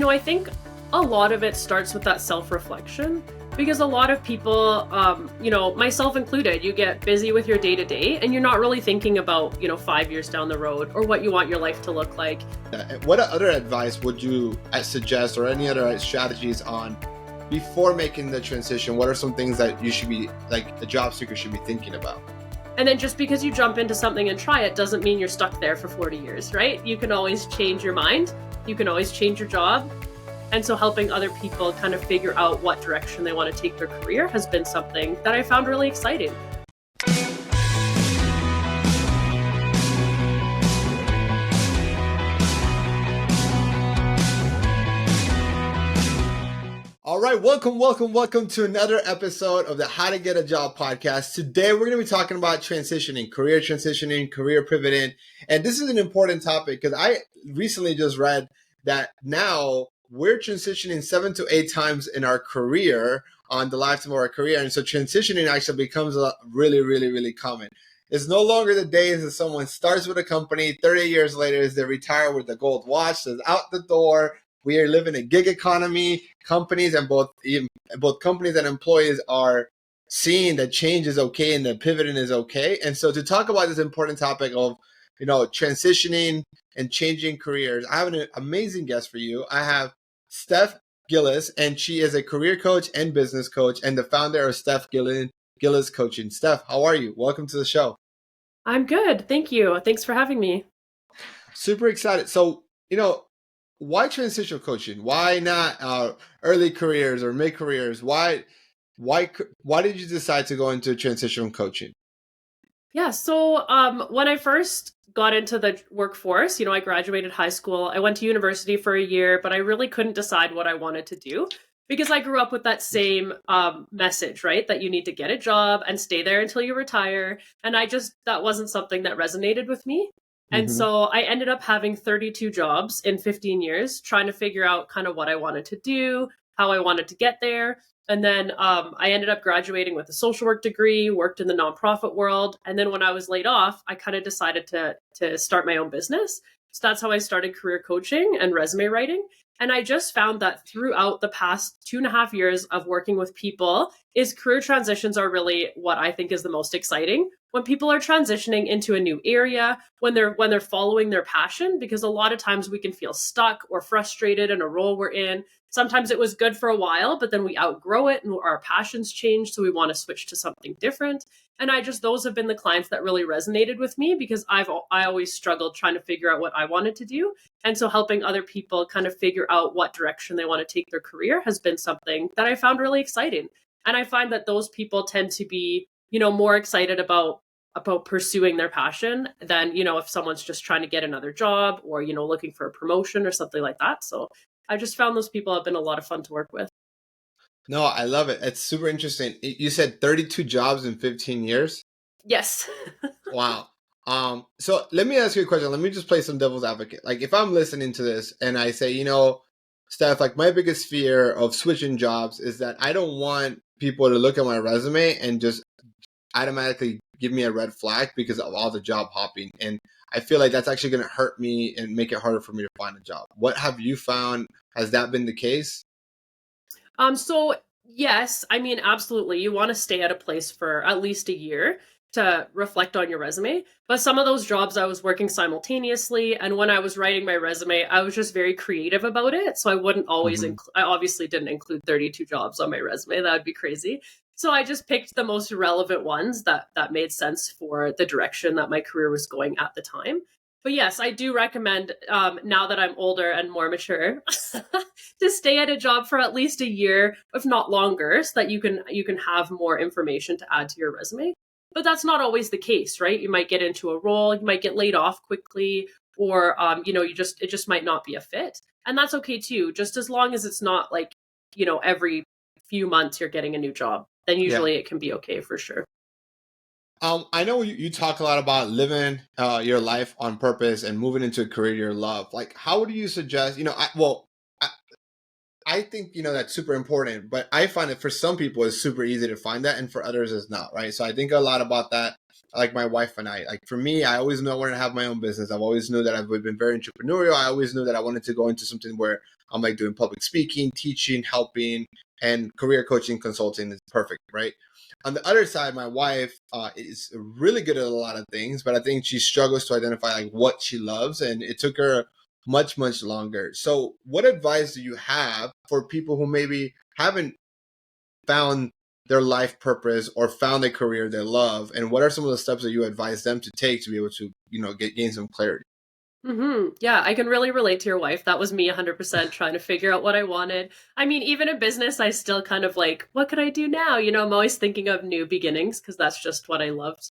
I think a lot of it starts with that self-reflection because a lot of people, myself included, you get busy with your day to day and you're not really thinking about, 5 years down the road or what you want your life to look like. What other advice would you suggest, or any other strategies on before making the transition? What are some things that you should be, like, a job seeker should be thinking about? And then just because you jump into something and try it doesn't mean you're stuck there for 40 years, right? You can always change your mind. You can always change your job. And so helping other people kind of figure out what direction they want to take their career has been something that I found really exciting. All right, welcome to another episode of the How to Get a Job podcast. Today, we're going to be talking about transitioning, career pivoting. And this is an important topic because I recently just read that now we're transitioning 7 to 8 times in our career on the lifetime of our career. And so transitioning actually becomes really common. It's no longer the days that someone starts with a company, 30 years later, they retire with the gold watch, that's out the door. We are living a gig economy. Companies and both companies and employees are seeing that change is okay and that pivoting is okay. And so to talk about this important topic of, transitioning and changing careers, I have an amazing guest for you. I have Steph Gillis, and she is a career coach and business coach and the founder of Steph Gillis Coaching. Steph, how are you? Welcome to the show. I'm good. Thank you. Thanks for having me. Super excited. So, why transitional coaching? Why not early careers or mid careers? Why did you decide to go into transitional coaching? Yeah. So when I first got into the workforce, I graduated high school. I went to university for a year, but I really couldn't decide what I wanted to do because I grew up with that same message, right? That you need to get a job and stay there until you retire. And that wasn't something that resonated with me. And so I ended up having 32 jobs in 15 years, trying to figure out kind of what I wanted to do, how I wanted to get there. And then I ended up graduating with a social work degree, worked in the nonprofit world. And then when I was laid off, I kind of decided to start my own business. So that's how I started career coaching and resume writing. And I just found that throughout the past 2.5 years of working with people is career transitions are really what I think is the most exciting. When people are transitioning into a new area, when they're following their passion, because a lot of times we can feel stuck or frustrated in a role we're in. Sometimes it was good for a while, but then we outgrow it and our passions change. So we want to switch to something different. And those have been the clients that really resonated with me because I always struggled trying to figure out what I wanted to do. And so helping other people kind of figure out what direction they want to take their career has been something that I found really exciting. And I find that those people tend to be, more excited about pursuing their passion than, if someone's just trying to get another job or, looking for a promotion or something like that. So I just found those people have been a lot of fun to work with. No, I love it. It's super interesting. You said 32 jobs in 15 years? Yes. Wow. So let me ask you a question. Let me just play some devil's advocate. Like, if I'm listening to this and I say, Steph, like, my biggest fear of switching jobs is that I don't want people to look at my resume and just automatically give me a red flag because of all the job hopping. And I feel like that's actually going to hurt me and make it harder for me to find a job. What have you found? Has that been the case? So yes, I mean, absolutely. You want to stay at a place for at least a year to reflect on your resume. But some of those jobs I was working simultaneously. And when I was writing my resume, I was just very creative about it. So I wouldn't always I obviously didn't include 32 jobs on my resume. That would be crazy. So I just picked the most relevant ones that made sense for the direction that my career was going at the time. But yes, I do recommend, now that I'm older and more mature, to stay at a job for at least a year, if not longer, so that you can have more information to add to your resume. But that's not always the case, right? You might get into a role, you might get laid off quickly, or it just might not be a fit, and that's okay too. Just as long as it's not like, every few months you're getting a new job, then usually it can be okay for sure. I know you talk a lot about living your life on purpose and moving into a career you love. Like, how do you suggest, I I think, that's super important, but I find it for some people it's super easy to find that and for others it's not, right? So I think a lot about that. Like my wife and I, like for me, I always knew I wanted to have my own business. I've always knew that I've been very entrepreneurial. I always knew that I wanted to go into something where I'm like doing public speaking, teaching, helping, and career coaching, consulting is perfect, right? On the other side, my wife is really good at a lot of things, but I think she struggles to identify like what she loves, and it took her much longer. So what advice do you have for people who maybe haven't found their life purpose or found a career they love, and what are some of the steps that you advise them to take to be able to gain some clarity? Yeah, I can really relate to your wife. That was me 100% trying to figure out what I wanted. I mean, even in business, I still kind of like, what could I do now? I'm always thinking of new beginnings because that's just what I loved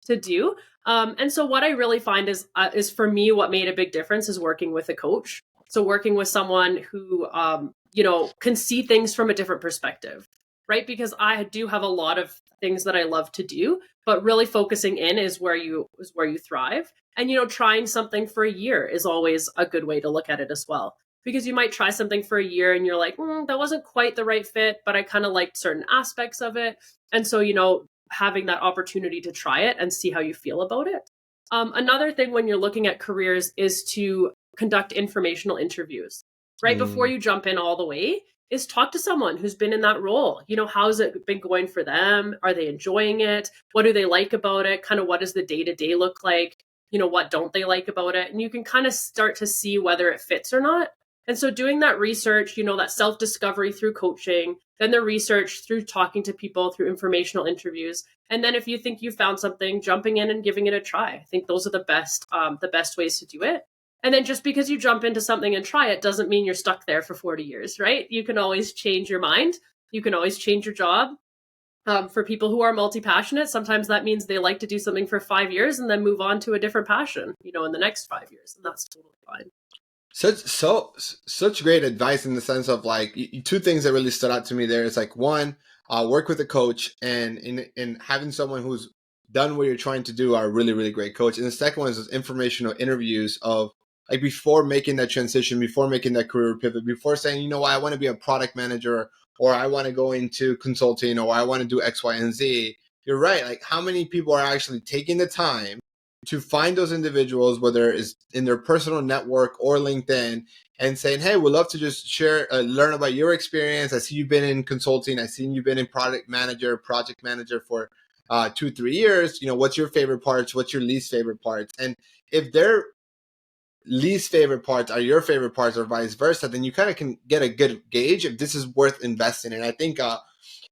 to do. And so what I really find is for me, what made a big difference is working with a coach. So working with someone who, can see things from a different perspective, right? Because I do have a lot of things that I love to do, but really focusing in is where you thrive. And trying something for a year is always a good way to look at it as well. Because you might try something for a year and you're like, that wasn't quite the right fit, but I kind of liked certain aspects of it. And so, having that opportunity to try it and see how you feel about it. Another thing when you're looking at careers is to conduct informational interviews, right? Before Mm. you jump in all the way, is talk to someone who's been in that role. How's it been going for them? Are they enjoying it? What do they like about it? Kind of what does the day-to-day look like? What don't they like about it? And you can kind of start to see whether it fits or not. And so doing that research, that self-discovery through coaching, then the research through talking to people, through informational interviews. And then if you think you found something, jumping in and giving it a try. I think those are the best ways to do it. And then just because you jump into something and try it doesn't mean you're stuck there for 40 years, right? You can always change your mind. You can always change your job. For people who are multi-passionate, sometimes that means they like to do something for 5 years and then move on to a different passion, in the next 5 years. And that's totally fine. Such great advice in the sense of like two things that really stood out to me there. It's like one, work with a coach, and in having someone who's done what you're trying to do are a really great coach. And the second one is informational interviews of like before making that transition, before making that career pivot, before saying, I want to be a product manager, or I want to go into consulting, or I want to do X, Y, and Z. You're right. Like how many people are actually taking the time to find those individuals, whether it's in their personal network or LinkedIn, and saying, hey, we'd love to just share, learn about your experience. I see you've been in consulting. I see you've been in project manager for 2-3 years. What's your favorite parts? What's your least favorite parts? And if their least favorite parts are your favorite parts or vice versa, then you kind of can get a good gauge if this is worth investing in. I think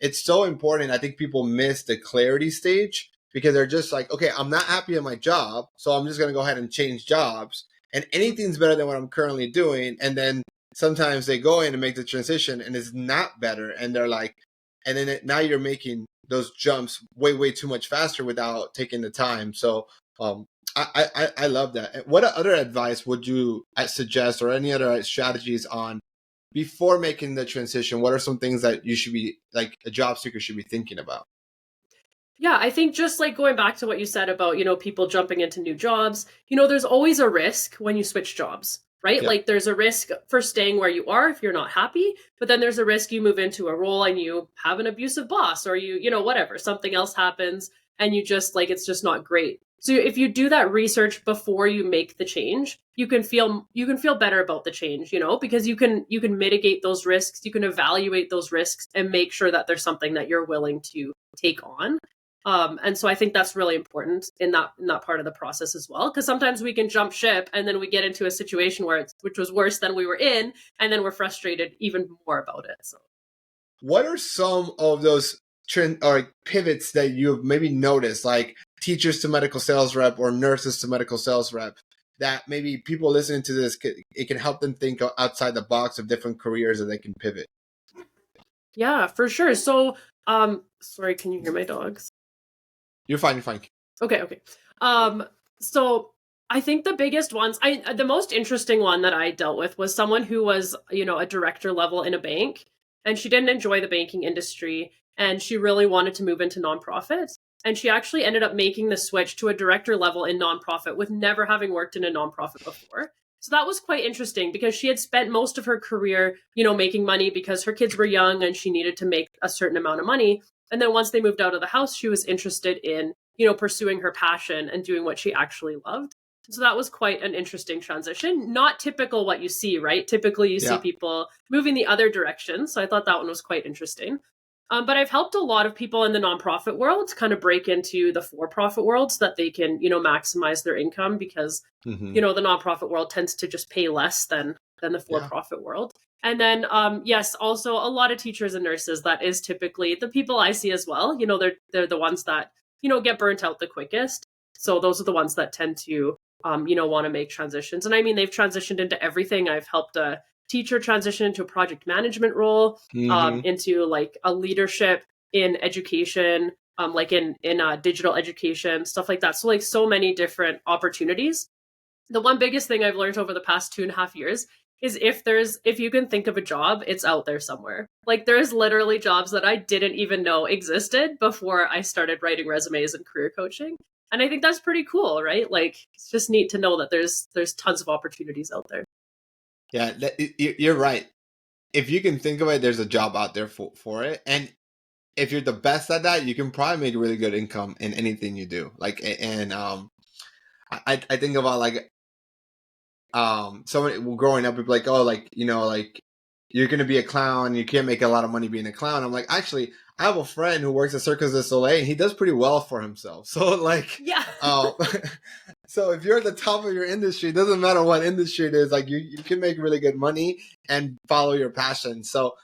it's so important. I think people miss the clarity stage because they're just like, okay, I'm not happy at my job, so I'm just going to go ahead and change jobs. And anything's better than what I'm currently doing. And then sometimes they go in and make the transition and it's not better. And they're like, and then now you're making those jumps way too much faster without taking the time. So I love that. What other advice would you suggest, or any other strategies on before making the transition? What are some things that you should be, like a job seeker should be thinking about? Yeah, I think just like going back to what you said about, people jumping into new jobs, there's always a risk when you switch jobs, right? Yeah. Like there's a risk for staying where you are if you're not happy, but then there's a risk you move into a role and you have an abusive boss, or whatever, something else happens and you just like, it's just not great. So if you do that research before you make the change, you can feel better about the change, because you can mitigate those risks, you can evaluate those risks and make sure that there's something that you're willing to take on. And so I think that's really important in that part of the process as well, because sometimes we can jump ship and then we get into a situation which was worse than we were in, and then we're frustrated even more about it. So, what are some of those trend or pivots that you've maybe noticed, like teachers to medical sales rep or nurses to medical sales rep, that maybe people listening to this, it can help them think outside the box of different careers that they can pivot? yeah, for sure. So, sorry, can you hear my dogs? You're fine. You're fine. Okay. So I think the biggest ones, the most interesting one that I dealt with was someone who was, a director level in a bank, and she didn't enjoy the banking industry, and she really wanted to move into nonprofit. And she actually ended up making the switch to a director level in nonprofit with never having worked in a nonprofit before. So that was quite interesting because she had spent most of her career, making money because her kids were young and she needed to make a certain amount of money. And then once they moved out of the house, she was interested in, pursuing her passion and doing what she actually loved. So that was quite an interesting transition. Not typical what you see, right? Typically, you see Yeah. people moving the other direction. So I thought that one was quite interesting. But I've helped a lot of people in the nonprofit world kind of break into the for-profit world so that they can, maximize their income because, Hmm. the nonprofit world tends to just pay less than the Yeah. for-profit world. And then, yes, also a lot of teachers and nurses. That is typically the people I see as well. They're the ones that get burnt out the quickest. So those are the ones that tend to, want to make transitions. And I mean, they've transitioned into everything. I've helped a teacher transition into a project management role, Hmm. into like a leadership in education, like in digital education, stuff like that. So like so many different opportunities. The one biggest thing I've learned over the past 2.5 years is if you can think of a job, it's out there somewhere. Like there's literally jobs that I didn't even know existed before I started writing resumes and career coaching. And I think that's pretty cool, right? Like it's just neat to know that there's tons of opportunities out there. Yeah, you're right. If you can think of it, there's a job out there for it. And if you're the best at that, you can probably make really good income in anything you do. Like, and I think about like somebody growing up would be like, oh, like, like you're gonna be a clown, you can't make a lot of money being a clown. I'm like, actually, I have a friend who works at Circus du Soleil and he does pretty well for himself. So like, Yeah. uh, so if you're at the top of your industry, it doesn't matter what industry it is, like you can make really good money and follow your passion. So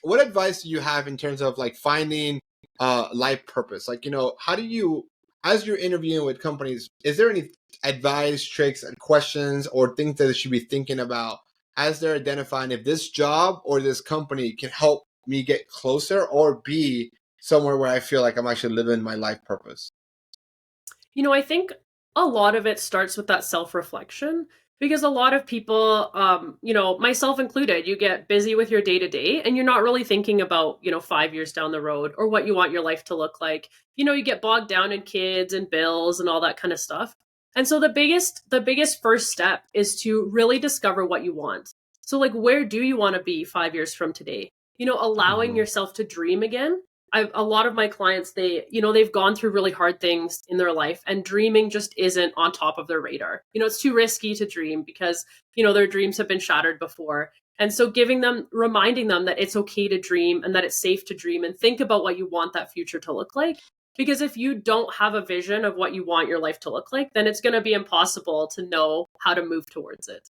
what advice do you have in terms of like finding life purpose? Like, how do you, as you're interviewing with companies, is there any advice, tricks, and questions or things that they should be thinking about as they're identifying if this job or this company can help me get closer or be somewhere where I feel like I'm actually living my life purpose? I think a lot of it starts with that self reflection because a lot of people, myself included, you get busy with your day to day and you're not really thinking about, 5 years down the road or what you want your life to look like. You get bogged down in kids and bills and all that kind of stuff. And so the biggest first step is to really discover what you want. So like, where do you want to be 5 years from today? Allowing Hmm. yourself to dream again. A lot of my clients, they've gone through really hard things in their life and dreaming just isn't on top of their radar. It's too risky to dream because, their dreams have been shattered before. And so reminding them that it's okay to dream and that it's safe to dream and think about what you want that future to look like. Because if you don't have a vision of what you want your life to look like, then it's going to be impossible to know how to move towards it.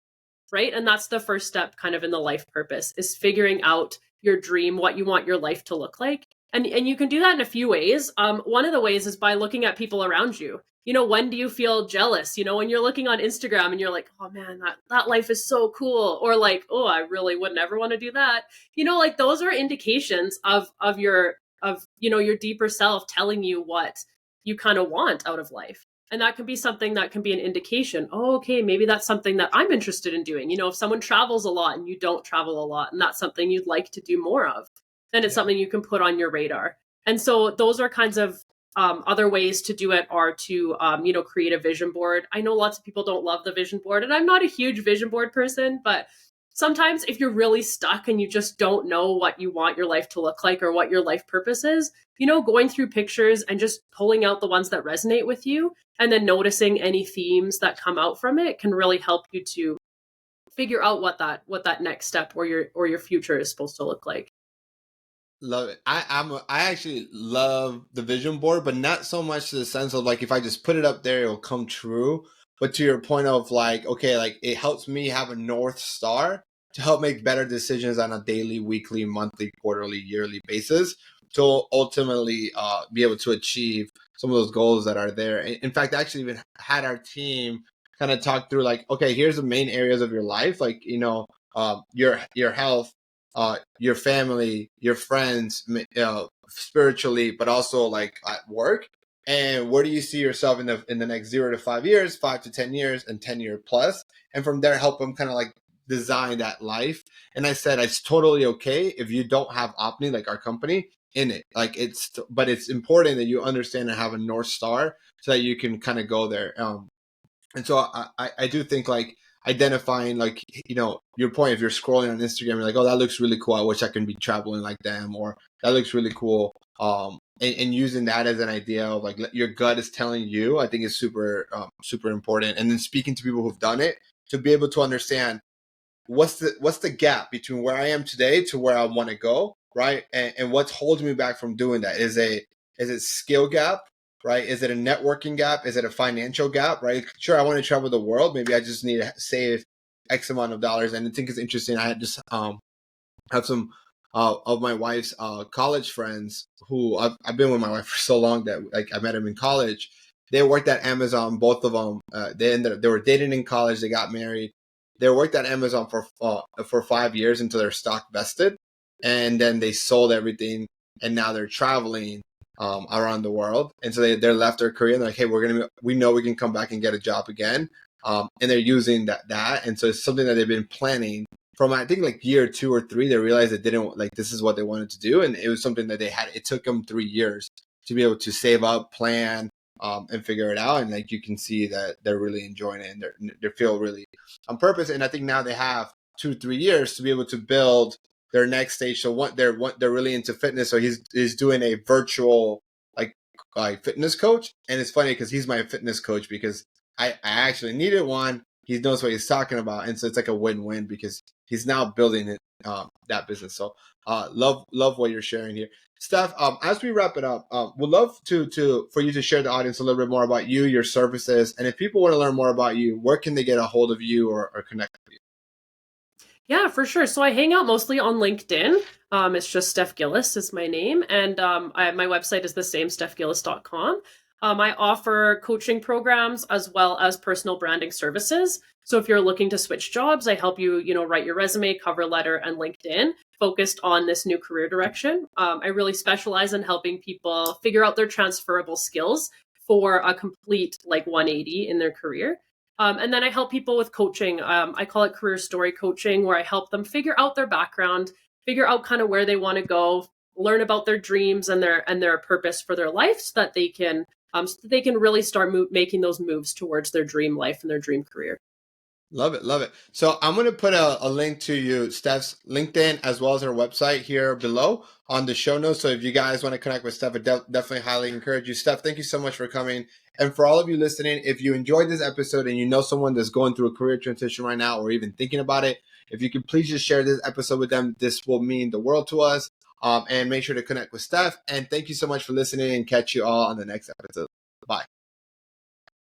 Right. And that's the first step kind of in the life purpose is figuring out your dream, what you want your life to look like. And you can do that in a few ways. One of the ways is by looking at people around you. When do you feel jealous? When you're looking on Instagram and you're like, oh man, that life is so cool. Or like, oh, I really would never want to do that. Like those are indications of your deeper self telling you what you kind of want out of life. And that can be something that can be an indication. Oh, okay, maybe that's something that I'm interested in doing. If someone travels a lot and you don't travel a lot and that's something you'd like to do more of, then it's Yeah. something you can put on your radar. And so those are kinds of other ways to do it are to, create a vision board. I know lots of people don't love the vision board, and I'm not a huge vision board person, but sometimes if you're really stuck and you just don't know what you want your life to look like or what your life purpose is, going through pictures and just pulling out the ones that resonate with you and then noticing any themes that come out from it can really help you to figure out what that next step or your future is supposed to look like. Love it. I actually love the vision board, but not so much to the sense of like if I just put it up there, it'll come true. But to your point of like, okay, like it helps me have a North Star to help make better decisions on a daily, weekly, monthly, quarterly, yearly basis to ultimately be able to achieve some of those goals that are there. In fact, I actually even had our team kind of talk through like, okay, here's the main areas of your life, like your health, your family, your friends, spiritually, but also like at work. And where do you see yourself in the next 0 to 5 years, 5 to 10 years, and 10-year plus? And from there, help them kind of like design that life. And I said it's totally okay if you don't have Opni, like our company, in it. Like but it's important that you understand and have a North Star so that you can kind of go there. And so I do think like identifying, like, your point, if you're scrolling on Instagram, you're like, oh, that looks really cool, I wish I could be traveling like them, or that looks really cool. And using that as an idea of like your gut is telling you, I think is super important. And then speaking to people who've done it to be able to understand what's the gap between where I am today to where I want to go, right? And what's holding me back from doing that? Is it skill gap, right? Is it a networking gap? Is it a financial gap, right? Sure, I want to travel the world. Maybe I just need to save X amount of dollars. And I think it's interesting. I just have some of my wife's college friends who I've been with my wife for so long that like I met them in college. They worked at Amazon, both of them. They were dating in college. They got married. They worked at Amazon for 5 years until their stock vested, and then they sold everything, and now they're traveling around the world. And so they're left their career, and they're like, hey, we know we can come back and get a job again. And they're using that, and so it's something that they've been planning from, I think, like year 2 or 3. They realized they didn't like, this is what they wanted to do, and it was something that it took them 3 years to be able to save up, plan, and figure it out. And like you can see that they're really enjoying it, and they feel really on purpose. And I think now they have 2-3 years to be able to build their next stage. So they're really into fitness. So he's doing a virtual like fitness coach, and it's funny because he's my fitness coach because I actually needed one. He knows what he's talking about, and so it's like a win-win because he's now building it that business. So love what you're sharing here, Steph. As we wrap it up, would love for you to share the audience a little bit more about you, your services, and if people want to learn more about you, where can they get a hold of you or connect with you? Yeah, for sure. So I hang out mostly on LinkedIn. It's just Steph Gillis is my name. And my website is the same, stephgillis.com. I offer coaching programs as well as personal branding services. So if you're looking to switch jobs, I help you, write your resume, cover letter, and LinkedIn focused on this new career direction. I really specialize in helping people figure out their transferable skills for a complete 180 in their career. And then I help people with coaching. I call it career story coaching, where I help them figure out their background, figure out kind of where they want to go, learn about their dreams and their purpose for their life, so that they can really start making those moves towards their dream life and their dream career. Love it. Love it. So I'm going to put a link to you, Steph's LinkedIn, as well as her website here below on the show notes. So if you guys want to connect with Steph, I definitely highly encourage you. Steph, thank you so much for coming. And for all of you listening, if you enjoyed this episode and you know someone that's going through a career transition right now or even thinking about it, if you could please just share this episode with them, this will mean the world to us. And make sure to connect with Steph. And thank you so much for listening, and catch you all on the next episode. Bye.